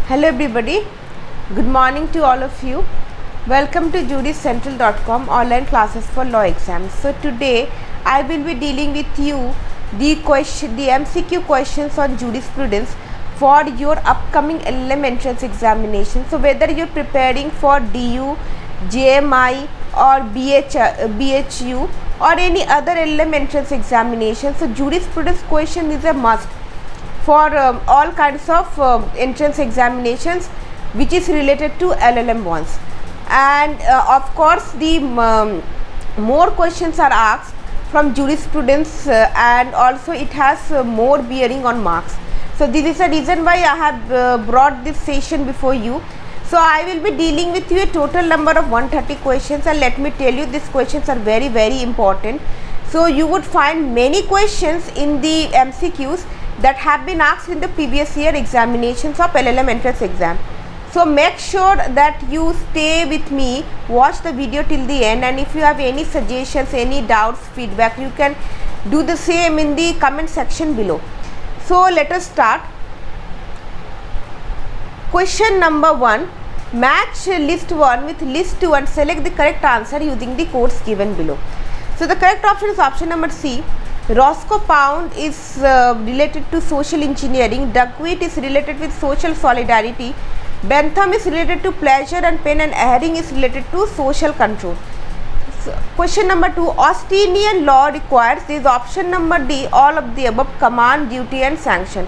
Hello everybody, good morning to all of you. Welcome to judicentral.com online classes for law exams. So today I will be dealing with you the MCQ questions on jurisprudence for your upcoming LLM entrance examination. So whether you're preparing for DU, JMI or BHU or any other LLM entrance examination, so jurisprudence question is a must for all kinds of entrance examinations which is related to LLM ones. And of course the more questions are asked from jurisprudence and also it has more bearing on marks. So this is the reason why I have brought this session before you. So I will be dealing with you a total number of 130 questions, and let me tell you, these questions are very important. So you would find many questions in the MCQs that have been asked in the previous year examinations of LLM entrance exam. So make sure that you stay with me, watch the video till the end, and if you have any suggestions, any doubts, feedback, you can do the same in the comment section below. So let us start. Question number 1. Match list 1 with list 2 and select the correct answer using the codes given below. So the correct option is option number C. Roscoe Pound is related to social engineering, duckweed is related with social solidarity, Bentham is related to pleasure, and Penn and Herring is related to social control. So, question number 2. Austinian law requires, is option number D, all of the above: command, duty and sanction.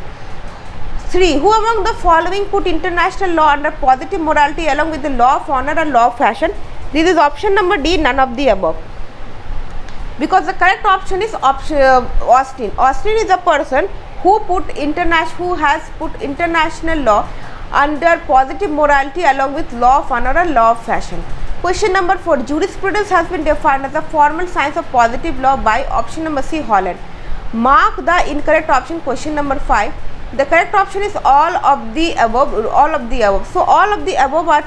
3. Who among the following put international law under positive morality along with the law of honor and law of fashion? This is option number D, none of the above, because the correct option is Austin. Austin is a person who has put international law under positive morality along with law of honor and law of fashion. Question number 4. Jurisprudence has been defined as a formal science of positive law by option number C, Holland. Mark the incorrect option. Question number 5. The correct option is all of the above. So all of the above are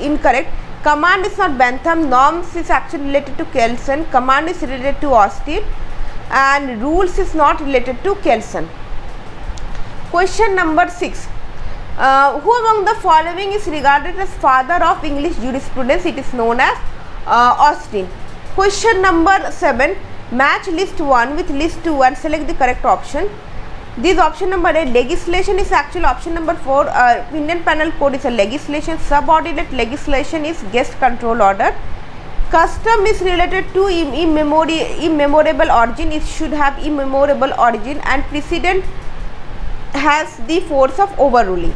incorrect. Command is not Bentham, norms is actually related to Kelsen, command is related to Austin, and rules is not related to Kelsen. Question number 6. Who among the following is regarded as father of English jurisprudence? It is known as Austin. Question number 7. Match list 1 with list 2 and select the correct option. This option number 8. Legislation is actually option number 4. Indian Penal Code is a legislation. Subordinate legislation is guest control order. Custom is related to immemorable origin. It should have immemorable origin, and precedent has the force of overruling.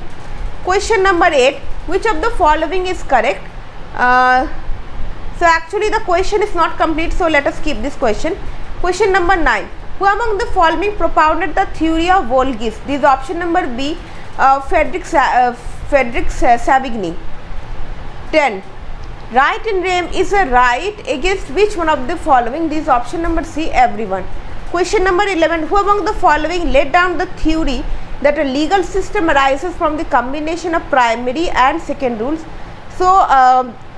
Question number 8. Which of the following is correct? So actually the question is not complete, so let us keep this question. Question number 9. Who among the following propounded the theory of Volge's? This is option number B, Frederick Savigny. 10. Right in rem is a right against which one of the following? This is option number C, everyone. Question number 11. Who among the following laid down the theory that a legal system arises from the combination of primary and second rules? So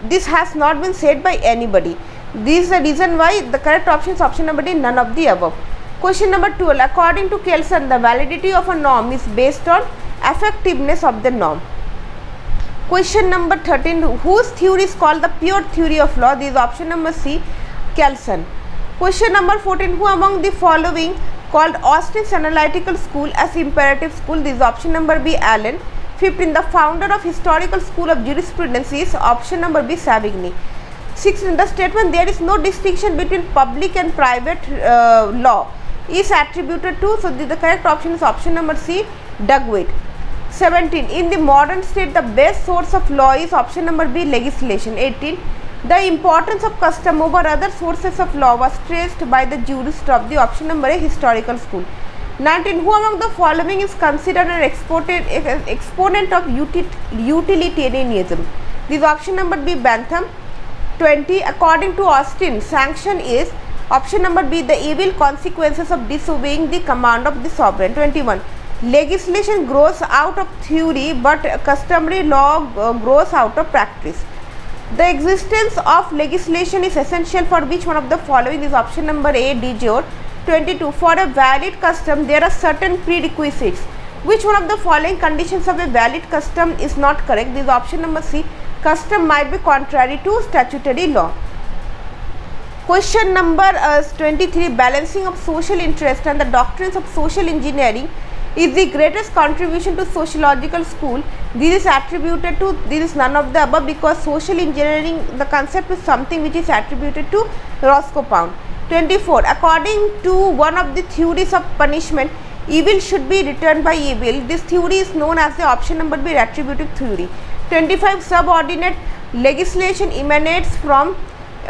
this has not been said by anybody. This is the reason why the correct option is option number D, none of the above. Question number 12. According to Kelsen, the validity of a norm is based on effectiveness of the norm. Question number 13. Whose theory is called the pure theory of law? This is option number C, Kelsen. Question number 14. Who among the following called Austin's analytical school as imperative school? This is option number B, Allen. 15. The founder of historical school of jurisprudence is option number B, Savigny. 16. The statement there is no distinction between public and private law is attributed to, so the correct option is option number C, Duckweed. 17. In the modern state, the best source of law is option number B, legislation. 18. The importance of custom over other sources of law was stressed by the jurist of the option number A, historical school. 19. Who among the following is considered an exponent of utilitarianism? This is option number B, Bentham. 20. According to Austin, sanction is option number B, the evil consequences of disobeying the command of the sovereign. 21. Legislation grows out of theory, but customary law grows out of practice. The existence of legislation is essential for which one of the following? Is option number A, de jure. 22. For a valid custom, there are certain prerequisites Which one of the following conditions of a valid custom is not correct? This is option number C. Custom might be contrary to statutory law. Question number 23. Balancing of social interest and the doctrines of social engineering is the greatest contribution to sociological school. This is attributed to, this is none of the above, because social engineering, the concept is something which is attributed to Roscoe Pound. 24. According to one of the theories of punishment, evil should be returned by evil. This theory is known as the option number B, retributive theory. 25. Subordinate legislation emanates from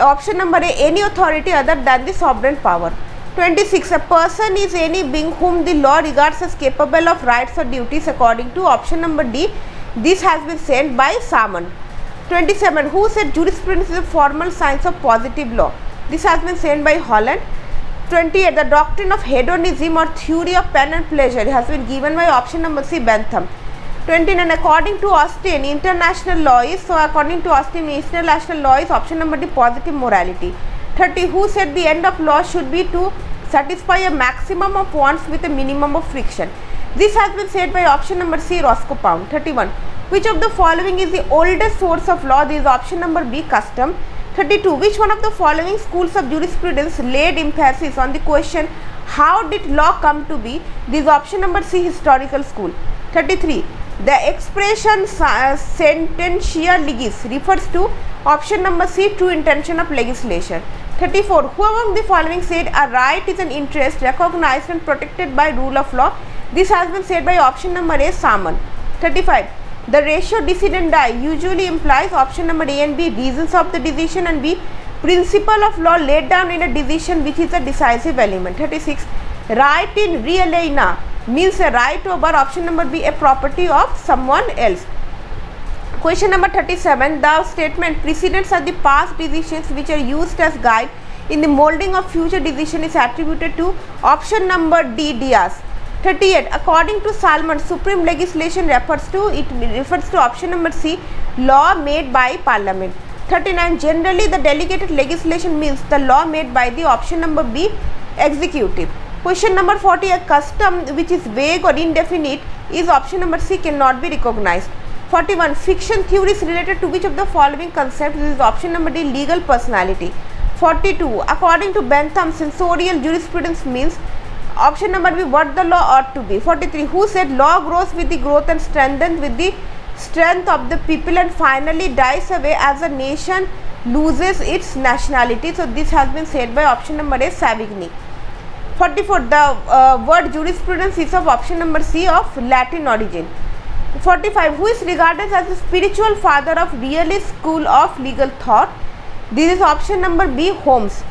option number A, any authority other than the sovereign power. 26. A person is any being whom the law regards as capable of rights or duties according to option number D. This has been said by Salmon. 27. Who said jurisprudence is a formal science of positive law? This has been said by Holland. 28. The doctrine of hedonism or theory of pain and pleasure has been given by option number C, Bentham. 29. According to Austin, international law is, so according to Austin, international law is option number D, positive morality. 30. Who said the end of law should be to satisfy a maximum of wants with a minimum of friction? This has been said by option number C, Roscoe Pound. 31. Which of the following is the oldest source of law? This is option number B, custom. 32. Which one of the following schools of jurisprudence laid emphasis on the question, how did law come to be? This is option number C, historical school. 33. The expression sententia legis refers to option number C, true intention of legislation. 34. Who among the following said a right is an interest recognized and protected by rule of law? This has been said by option number A, Salmon. 35. The ratio decidendi usually implies option number A and B, reasons of the decision, and B, principle of law laid down in a decision which is a decisive element. 36. Right in re aliena means a right over option number B, a property of someone else. Question number 37. The statement precedents are the past decisions which are used as guide in the molding of future decision is attributed to option number D, Diaz. 38. According to Salmon, supreme legislation refers to option number C, law made by parliament. 39. Generally, the delegated legislation means the law made by the option number B, executive. Question number 40. A custom which is vague or indefinite is option number C, cannot be recognized. 41. Fiction theories related to which of the following concepts? This is option number D, legal personality. 42. According to Bentham, sensorial jurisprudence means option number B, what the law ought to be. 43. Who said law grows with the growth and strengthens with the strength of the people and finally dies away as a nation loses its nationality? So this has been said by option number A, Savigny. 44. The word jurisprudence is of option number C, of Latin origin. 45. Who is regarded as the spiritual father of realist school of legal thought? This is option number B, Holmes.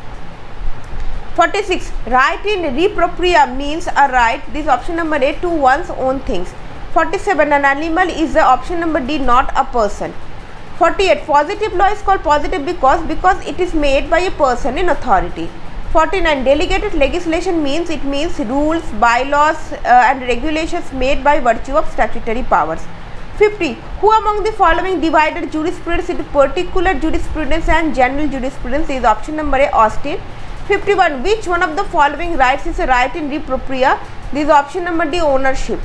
46. Right in re propria means a right, this is option number A, to one's own things. 47. An animal is the option number D, not a person. 48. Positive law is called positive because it is made by a person in authority. 49. Delegated legislation means it means rules, bylaws and regulations made by virtue of statutory powers. 50. Who among the following divided jurisprudence into particular jurisprudence and general jurisprudence? Is option number A, Austin. 51. Which one of the following rights is a right in re propria? This is option number D, ownership.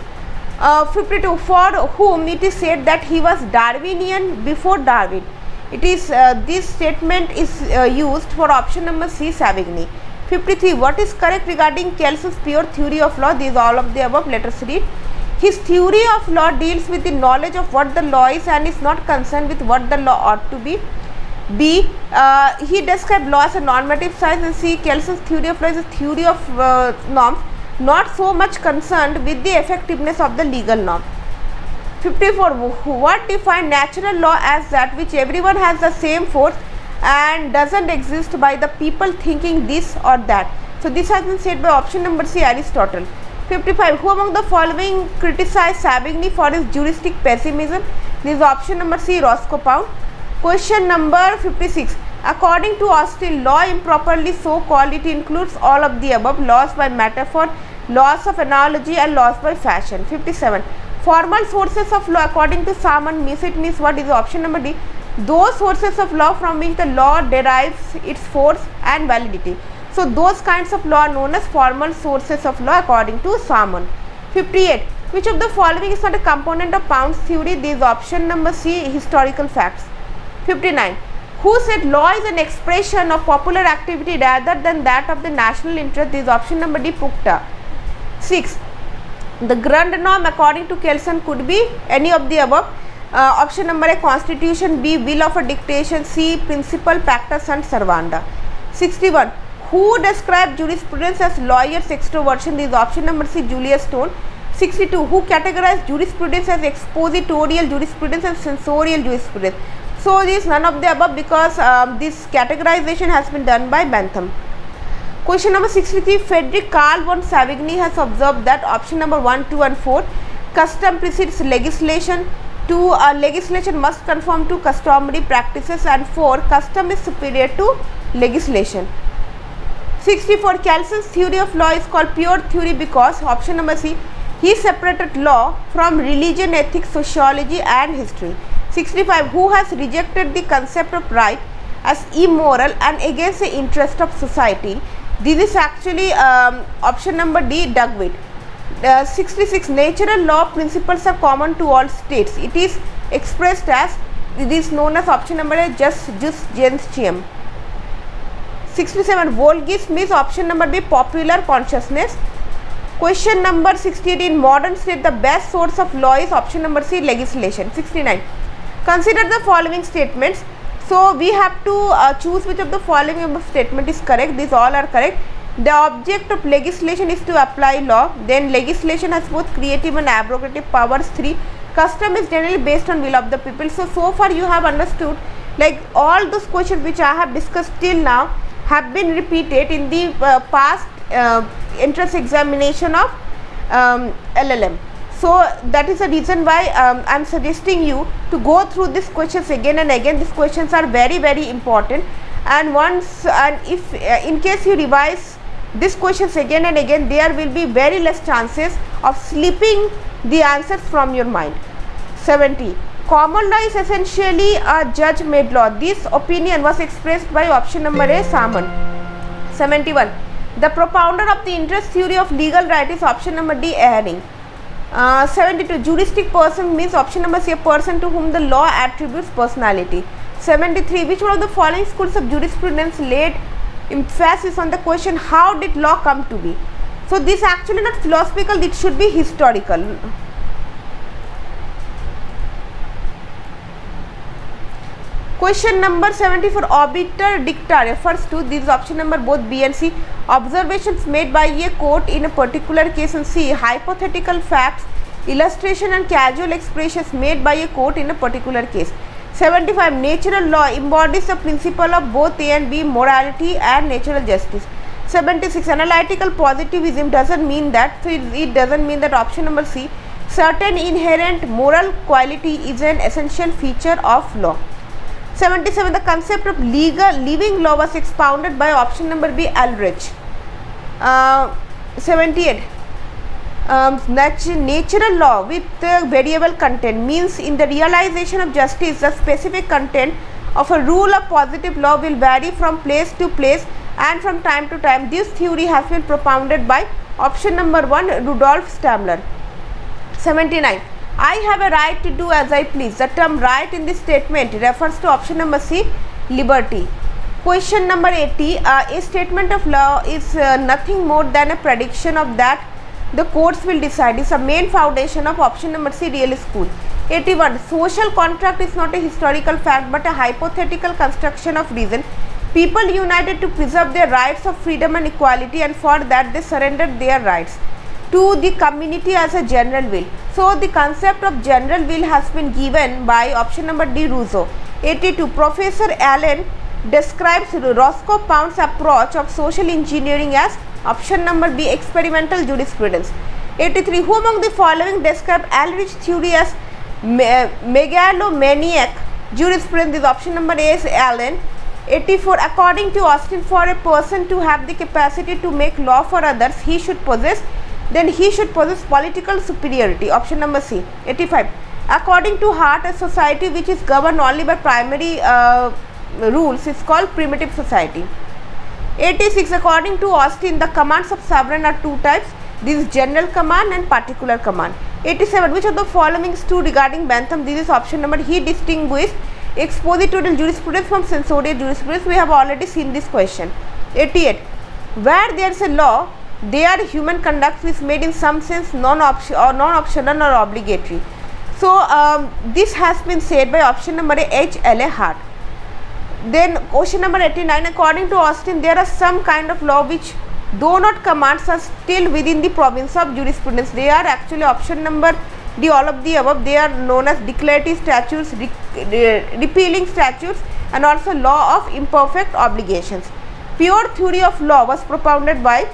52. For whom it is said that he was Darwinian before Darwin? It is this statement is used for option number C, Savigny. 53. What is correct regarding Kelsey's pure theory of law? These all of the above. Let us read. His theory of law deals with the knowledge of what the law is and is not concerned with what the law ought to be. B. He described law as a normative science. And C. Kelsey's theory of law is a theory of norms, not so much concerned with the effectiveness of the legal norm. 54. What defined natural law as that which everyone has the same force and doesn't exist by the people thinking this or that? So this has been said by option number C, Aristotle. 55. Who among the following criticized Savigny for his juristic pessimism? This is option number C, Roscoe Pound. Question number 56. According to Austin, law improperly so called, it includes all of the above: laws by metaphor, laws of analogy and laws by fashion. 57. Formal sources of law according to Salmon means what? Is option number D, those sources of law from which the law derives its force and validity. So those kinds of law are known as formal sources of law according to Salmon. 58. Which of the following is not a component of Pound's theory? This is option number C, historical facts. 59. Who said law is an expression of popular activity rather than that of the national interest? This is option number D, Pukta. 6. The Grundnorm according to Kelsen could be any of the above. Option number A, constitution. B, will of a dictation. C, principle, pacta sunt servanda. 61. Who described jurisprudence as lawyer's extroversion? This is option number C, Julius Stone. 62. Who categorized jurisprudence as expositorial jurisprudence and sensorial jurisprudence? So this is none of the above because this categorization has been done by Bentham. Question number 63. Frederick Carl von Savigny has observed that option number 1, 2 and 4, custom precedes legislation. 2, legislation must conform to customary practices, and 4, custom is superior to legislation. 64. Kelsen's theory of law is called pure theory because option number C, he separated law from religion, ethics, sociology and history. 65. Who has rejected the concept of right as immoral and against the interest of society? This is actually option number D, Dugwit. 66. Natural law principles are common to all states. It is expressed as, it is known as option number A, jus gentium. 67. Volgism means option number B, popular consciousness. Question number 68. In modern state, the best source of law is option number C, legislation. 69. Consider the following statements. So we have to choose which of the following statement is correct. These all are correct. The object of legislation is to apply law. Then legislation has both creative and abrogative powers. 3. Custom is generally based on will of the people. So far you have understood, like all those questions which I have discussed till now have been repeated in the past entrance examination of LLM. So that is the reason why I am suggesting you to go through these questions again and again. These questions are very, very important, and once and if in case you revise these questions again and again, there will be very less chances of slipping the answers from your mind. 70. Common law is essentially a judge made law. This opinion was expressed by option number A, Salmon. 71. The propounder of the interest theory of legal right is option number D, Ehring. 72. Juristic person means option number C, a person to whom the law attributes personality. 73. Which one of the following schools of jurisprudence laid emphasis on the question how did law come to be? So this actually not philosophical, it should be historical. Question number 74. Obiter dicta refers to, this is option number both B and C, observations made by a court in a particular case, and C, hypothetical facts, illustration and casual expressions made by a court in a particular case. 75. Natural law embodies the principle of both A and B, morality and natural justice. 76. Analytical positivism doesn't mean that, so it doesn't mean that option number C, certain inherent moral quality is an essential feature of law. 77. The concept of living law was expounded by option number B, Ulrich. 78. Natural law with variable content means in the realization of justice, the specific content of a rule of positive law will vary from place to place and from time to time. This theory has been propounded by option number 1, Rudolf Stamler. 79. I have a right to do as I please. The term right in this statement refers to option number C, liberty. Question number 80. A statement of law is nothing more than a prediction of that the courts will decide. Is a main foundation of option number C, realist school. 81. Social contract is not a historical fact but a hypothetical construction of reason. People united to preserve their rights of freedom and equality, and for that they surrendered their rights to the community as a general will. So the concept of general will has been given by option number D, Rousseau. 82. Professor Allen describes Roscoe Pound's approach of social engineering as option number B, experimental jurisprudence. 83. Who among the following describe Ulrich's theory as megalomaniac jurisprudence? Is option number A is Allen. 84. According to Austin, for a person to have the capacity to make law for others, he should possess political superiority. Option number C. 85. According to Hart, a society which is governed only by primary rules is called primitive society. 86. According to Austin, the commands of sovereign are two types. This is general command and particular command. 87. Which of the following is true regarding Bentham? This is option number. He distinguished expository jurisprudence from censorial jurisprudence. We have already seen this question. 88. Where there is a law, there human conduct is made in some sense non-optional or obligatory. So this has been said by option number A, H. L. A. Hart. Then question number 89. According to Austin, there are some kind of law which, though not commands, are still within the province of jurisprudence. They are actually option number D, all of the above. They are known as declarative statutes, repealing statutes, and also law of imperfect obligations. Pure theory of law was propounded by,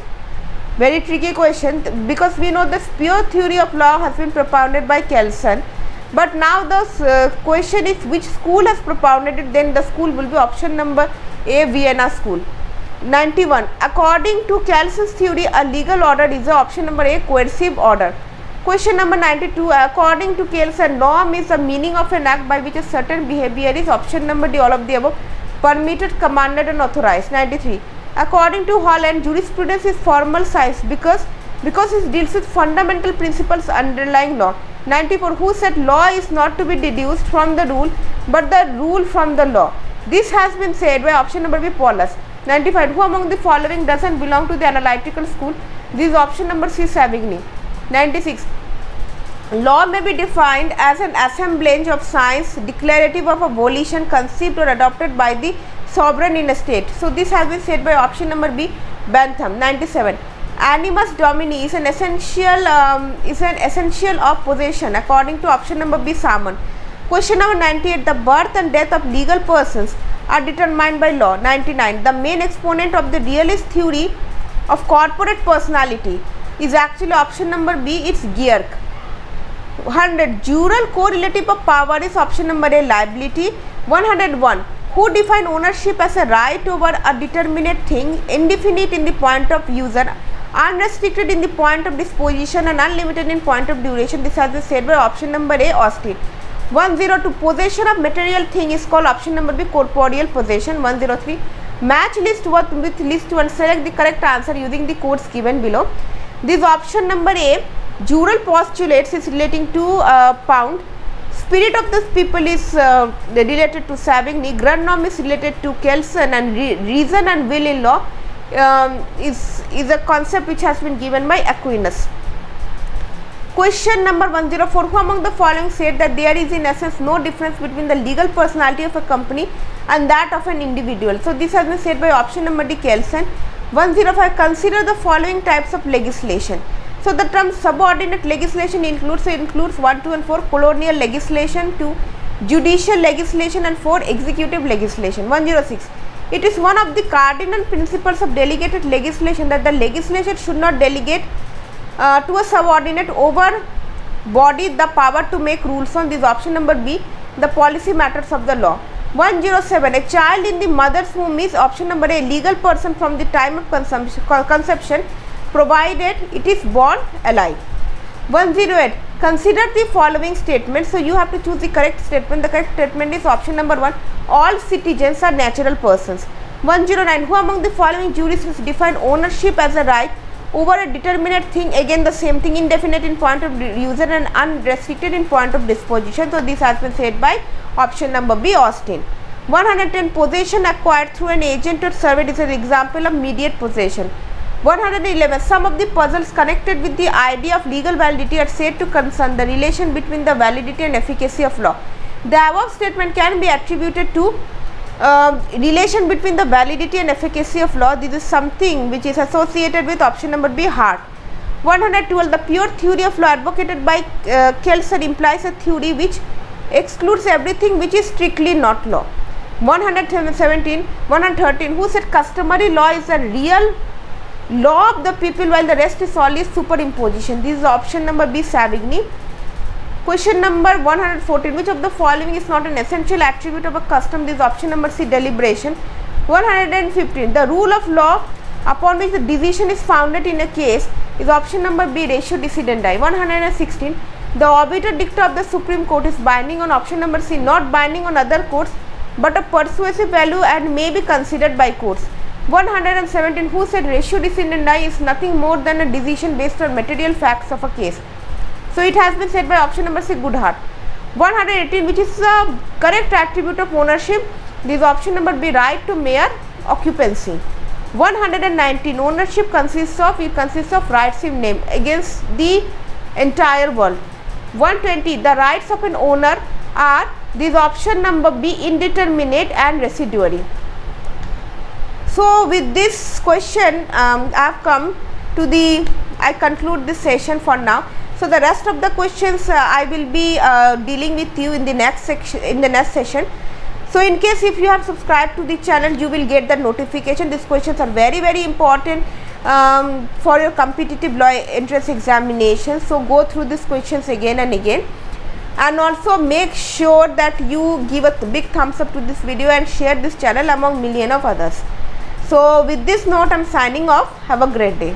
very tricky question, because we know this pure theory of law has been propounded by Kelsen, but now the question is which school has propounded it. Then the school will be option number A, Vienna School. 91. According to Kelsen's theory, a legal order is the option number A, coercive order. Question number 92. According to Kelsen, norm is the meaning of an act by which a certain behavior is option number D, all of the above, permitted, commanded, and authorized. 93. According to Holland, jurisprudence is formal science because it deals with fundamental principles underlying law. 94. Who said law is not to be deduced from the rule but the rule from the law? This has been said by option number B, Paulus. 95. Who among the following doesn't belong to the analytical school? This is option number C, Savigny. 96. Law may be defined as an assemblage of science declarative of a volition conceived or adopted by the sovereign in a state. So this has been said by option number B, Bentham. 97. Animus domini is an essential of possession according to option number B, Salmon. Question number 98. The birth and death of legal persons are determined by law. 99. The main exponent of the realist theory of corporate personality is actually option number B, it's Gierk. 100. Jural correlative of power is option number A, liability. 101. Who define ownership as a right over a determinate thing, indefinite in the point of user, unrestricted in the point of disposition, and unlimited in point of duration? This has been said by option number A, Austin. 102. Possession of material thing is called option number B, corporeal possession. 103. Match list 1 with list 2 and select the correct answer using the codes given below. This option number A, jural postulates is relating to Pound. Spirit of the people is related to Savigny. Grand norm is related to Kelsen, and reason and will in law is a concept which has been given by Aquinas. Question number 104. Who among the following said that there is in essence no difference between the legal personality of a company and that of an individual? So this has been said by option number D, Kelsen. 105. Consider the following types of legislation. So the term subordinate legislation includes 1, 2 and 4 colonial legislation, 2 judicial legislation, and 4 executive legislation. 106. It is one of the cardinal principles of delegated legislation that the legislature should not delegate to a subordinate over body the power to make rules on. This option number B, the policy matters of the law. 107. A child in the mother's womb is option number A, legal person from the time of conception provided it is born alive. 108. Consider the following statement. So you have to choose the correct statement. The correct statement is option number 1. All citizens are natural persons. 109. Who among the following jurists define ownership as a right over a determinate thing? Again the same thing, indefinite in point of user and unrestricted in point of disposition. So this has been said by option number B, Austin. 110. Possession acquired through an agent or servant is an example of mediate possession. 111. Some of the puzzles connected with the idea of legal validity are said to concern the relation between the validity and efficacy of law. The above statement can be attributed to relation between the validity and efficacy of law. This is something which is associated with option number B, Hart. 112. The pure theory of law advocated by Kelsen implies a theory which excludes everything which is strictly not law. 113. Who said customary law is a real law of the people while the rest is only superimposition? This is option number B, Savigny. Question number 114. Which of the following is not an essential attribute of a custom? This is option number C, deliberation. 115. The rule of law upon which the decision is founded in a case is option number B, ratio decidendi. 116. The obiter dicta of the Supreme Court is binding on option number C, not binding on other courts but a persuasive value and may be considered by courts. 117. Who said ratio decidendi is nothing more than a decision based on material facts of a case? So it has been said by option number C, good heart. 118, which is the correct attribute of ownership? This is option number B, right to mere occupancy. 119, ownership consists of rights in name against the entire world. 120, the rights of an owner are, this option number B, indeterminate and residuary. So with this question I have come to I conclude this session for now. So the rest of the questions I will be dealing with you in the next session. So in case if you have subscribed to the channel, you will get the notification. These questions are very, very important for your competitive law entrance examination. So go through these questions again and again, and also make sure that you give a big thumbs up to this video and share this channel among millions of others. So with this note, I am signing off. Have a great day.